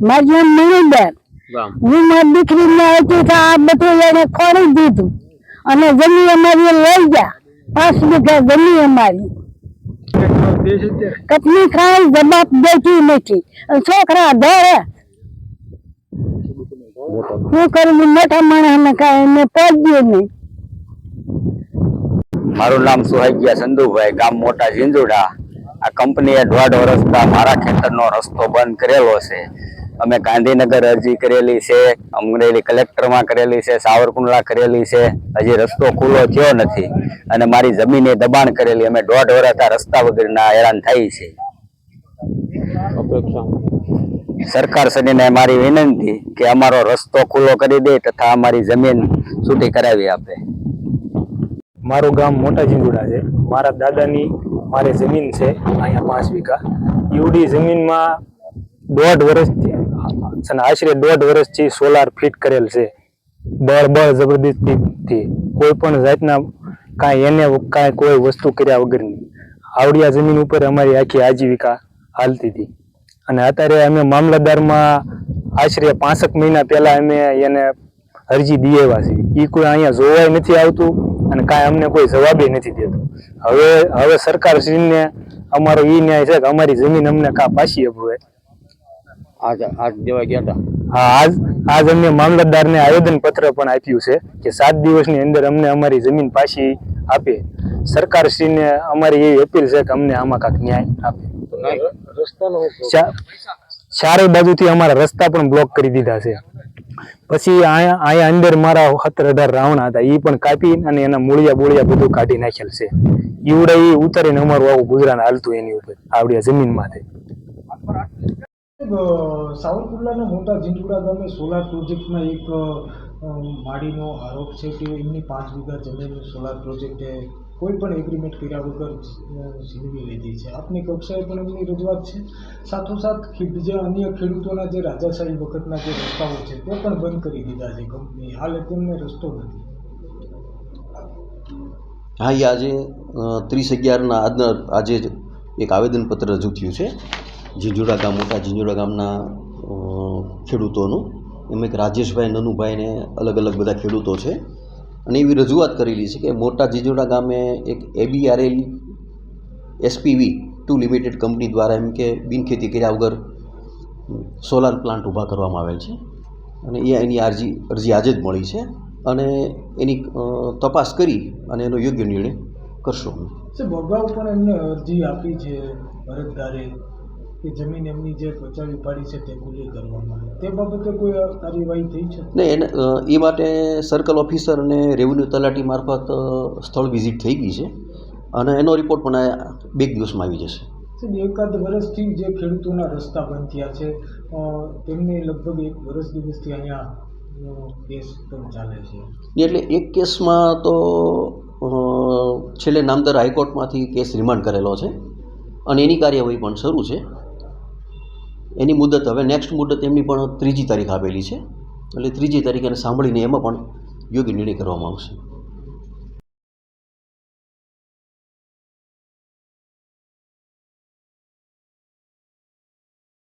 મારી નામ મણિબેન. હું મારી દીકરીને હતી તો આ બધું એને ખોરી દીધું અને જમીન અમારી લઈ ગયા. 5 વીઘા જમીન અમારી કપની ખાઈ જવાબ દેતી નથી. છોકરા ધરે શું કરું? મોટા માણસને કાંઈ એને પહોંચ્યું નહીં. મારું નામ સુહાગિયા સંધુભાઈ, ગામ મોટા ઝીંઝુડા. આ કંપનીએ 1.5 વર્ષથી મારા ખેતરનો રસ્તો બંધ કરેલો છે. અમે ગાંધીનગર અરજી કરેલી છે, અમરેલી કલેક્ટરમાં કરેલી છે, સાવરકુંડલા કરેલી છે, હજી રસ્તો ખુલ્લો થયો નથી અને મારી જમીને દબાણ કરેલી. અમે 1.5 વર્ષથી રસ્તા વગરના હેરાન થઈ છે. સરકાર શ્રીને મારી વિનંતી કે અમારો રસ્તો ખુલ્લો કરી દે તથા અમારી જમીન છૂટી કરાવી આપે. મારું ગામ મોટા ઝીંઝુડા છે. મારા દાદાની મારે જમીન છે અહીંયા 5 વીઘા. ઈવડી જમીનમાં 1.5 વર્ષથી આશરે 1.5 વર્ષથી સોલાર ફિટ કરેલ છે. બળ જબરદસ્તીથી કોઈ પણ જાતના કાંઈ એને કાંઈ કોઈ વસ્તુ કર્યા વગરની આવડિયા જમીન ઉપર અમારી આખી આજીવિકા હાલતી હતી. અને અત્યારે અમે મામલતદારમાં આશરે 5 મહિના પહેલા અમે એને અરજી દી આવ્યા છીએ. એ કોઈ અહીંયા જોવાય નથી આવતું અને કાંઈ અમને કોઈ જવાબે નથી દેતો. હવે સરકારશ્રીને અમારો એ ન્યાય છે કે અમારી જમીન અમને પાછી અપાવે. આજ દેવા ગયા હતા. હા, આજ અમે મામલતદારને આવેદન પત્ર પણ આપ્યું છે કે 7 દિવસની અંદર અમને અમારી જમીન પાછી આપે. સરકારશ્રીને અમારી એવી અપીલ છે કે અમને આમાં કાંઈક ન્યાય આપે. ચારે બાજુથી અમારા રસ્તા પણ બ્લોક કરી દીધા છે. પછી અહીંયા અંદર મારા 17-18 રાવણા હતા, એ પણ કાપી અને એના મૂળિયા બધું કાઢી નાખેલ છે. ઈવડે એ ઉતારીને અમારું આવું ગુજરાન હાલતું એની ઉપર આવડિયા જમીનમાંથી. સાવરકુંડલાના મોટા ઝીંઝુડા ગામે સોલાર પ્રોજેક્ટમાં એક માળીનો આરોપ છે કે એમની 5 વીઘા જમીન સોલાર પ્રોજેક્ટે કોઈ પણ એગ્રીમેન્ટ કર્યા વગર છીનવી લીધી છે. આપની કક્ષાએ પણ એમની રજૂઆત છે. સાથોસાથ જે અન્ય ખેડૂતોના જે રાજાશાહી વખતના જે રસ્તાઓ છે તે પણ બંધ કરી દીધા છે કંપની. હાલ તેમને રસ્તો નથી. હા, એ આજે 30/11ના આજે એક આવેદનપત્ર રજૂ થયું છે ઝીંઝુડા ગામ મોટા ઝીંઝુડા ગામના ખેડૂતોનું. એમાં એક રાજેશભાઈ, નનુભાઈ ને અલગ બધા ખેડૂતો છે. અને એવી રજૂઆત કરેલી છે કે મોટા ઝીંઝુડા ગામે એક ABRL SPV 2 લિમિટેડ કંપની દ્વારા એમ કે બિનખેતી કર્યા વગર સોલાર પ્લાન્ટ ઊભા કરવામાં આવેલ છે. અને એની અરજી આજે જ મળી છે અને એની તપાસ કરી અને એનો યોગ્ય નિર્ણય કરશું. અગાઉ પણ એમને અરજી આપી છે અરજદારે કે જમીન એમની જે પચાવી પાડી છે તે ખુલ્લી કરવામાં આવે. તે બાબતે કોઈ કાર્યવાહી થઈ છે? નહીં, એ માટે સર્કલ ઓફિસર અને રેવન્યુ તલાટી મારફત સ્થળ વિઝિટ થઈ ગઈ છે અને એનો રિપોર્ટ પણ 2 દિવસમાં આવી જશે. 1 વર્ષથી જે ખેડૂતોના રસ્તા બંધ થયા છે તેમને લગભગ 1 વર્ષ દિવસથી અહીંયા કેસ પણ ચાલે છે. એટલે એક કેસમાં તો છેલ્લે નામદાર હાઈકોર્ટમાંથી કેસ રિમાન્ડ કરેલો છે અને એની કાર્યવાહી પણ શરૂ છે. એની મુદત હવે નેક્સ્ટ મુદત એમની પણ 3જી તારીખ આપેલી છે. એટલે 3જી તારીખે સાંભળીને એમાં પણ યોગ્ય નિર્ણય કરવામાં આવશે.